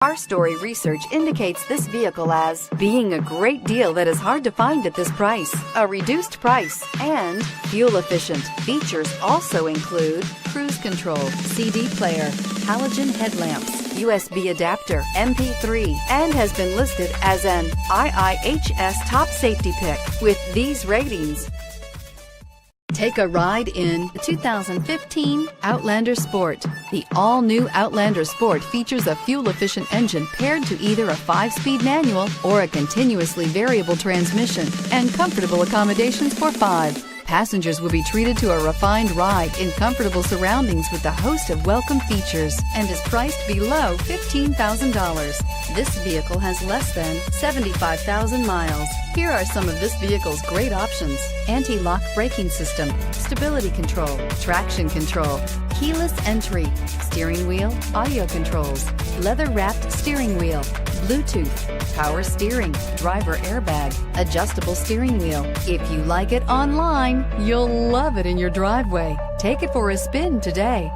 Our story research indicates this vehicle as being a great deal that is hard to find at this price, a reduced price, and fuel efficient. Features also include cruise control, CD player, halogen headlamps, USB adapter, MP3, and has been listed as an IIHS top safety pick. With these ratings, take a ride in the 2015 Outlander Sport. The all-new Outlander Sport features a fuel-efficient engine paired to either a 5-speed manual or a continuously variable transmission and comfortable accommodations for 5. Passengers will be treated to a refined ride in comfortable surroundings with a host of welcome features and is priced below $15,000. This vehicle has less than 75,000 miles. Here are some of this vehicle's great options: anti-lock braking system, stability control, traction control, keyless entry, steering wheel audio controls, leather-wrapped steering wheel, Bluetooth, power steering, driver airbag, adjustable steering wheel. If you like it online, you'll love it in your driveway. Take it for a spin today.